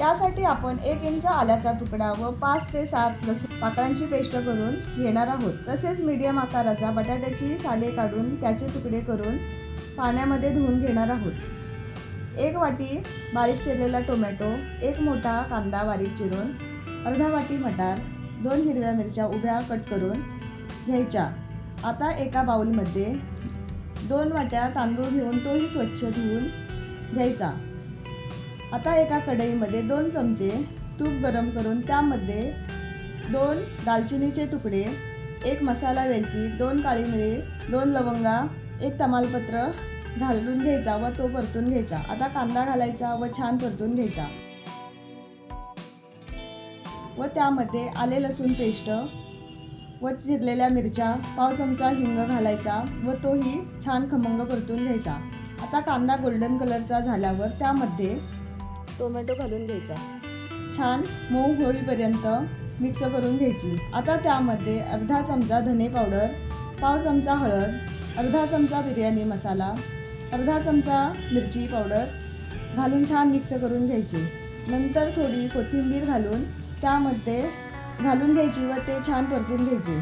त्यासाठी आपण 1 इंच आल्याचा तुकडा व 5 ते 7 लसूण पाकळ्यांची पेस्ट करून घेणार आहोत। तसेच मीडियम आकाराचा बटाट्याची साले काढून त्याचे तुकडे करून पाण्यामध्ये धुवून घेणार आहोत। 1 वाटी बारीक चिरलेला टोमॅटो, 1 मोठा कांदा बारीक चिरून, अर्धा वाटी मटार, 2 हिरव्या मिरच्या उभ्या कट करून घ्यायच्या। आता एका बाउलमध्ये 2 वाट्या तांदूळ घेऊन तोही स्वच्छ धुवून घ्यायचा। आता एका कढईमध्ये 2 चमचे तूप गरम करून त्यामध्ये 2 दालचिनीचे तुकडे, 1 मसाला वेलची, 2 काळी मिरी, 2 लवंगा, 1 तमालपत्र घालून घ्यायचा व तो परतून घ्यायचा। आता कांदा घालायचा व छान परतून घ्यायचा व त्यामध्ये आले लसूण पेस्ट व चिरलेल्या मिरच्या, पाव चमचा हिंग घालायचा व तोही छान खमंग परतून घ्यायचा। आता कांदा गोल्डन कलरचा झाल्यावर त्यामध्ये टोमॅटो घालून घ्यायचा, छान मऊ होईपर्यंत मिक्स करून घ्यायची। आता त्यामध्ये अर्धा चमचा धने पावडर, पाव चमचा हळद, अर्धा चमचा बिर्याणी मसाला, अर्धा चमचा मिरची पावडर घालून छान मिक्स करून घ्यायची। नंतर थोडी कोथिंबीर घालून त्यामध्ये घालून घ्यायची व ते छान परतून घ्यायचे।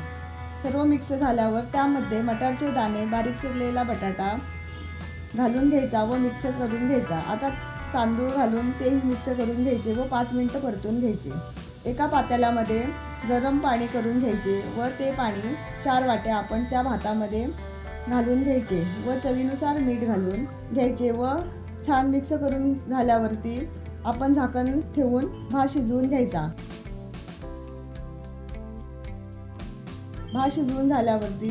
सर्व मिक्स झाल्यावर त्यामध्ये मटारचे दाणे, बारीक चिरलेला बटाटा घालून घ्यायचा व मिक्स करून घ्यायचा। आता तांदूळ घालून तेही मिक्स करून घ्यायचे व 5 मिनिटं परतून घ्यायचे। एका पातेल्यामध्ये गरम पाणी करून घ्यायचे व ते पाणी 4 वाट्या आपण त्या भातामध्ये घालून घ्यायचे व चवीनुसार मीठ घालून घ्यायचे व छान मिक्स करून झाल्यावरती आपण झाकण ठेवून भात शिजवून घ्यायचा। भात शिजवून झाल्यावरती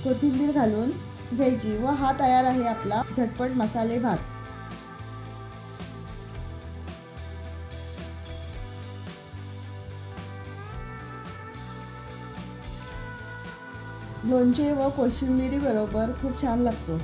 कोथिंबीर घालून घ्यायची व हा तयार आहे आपला झटपट मसाले भात। लोणचे व कोशिंबिरी बरोबर खूप छान लागतो।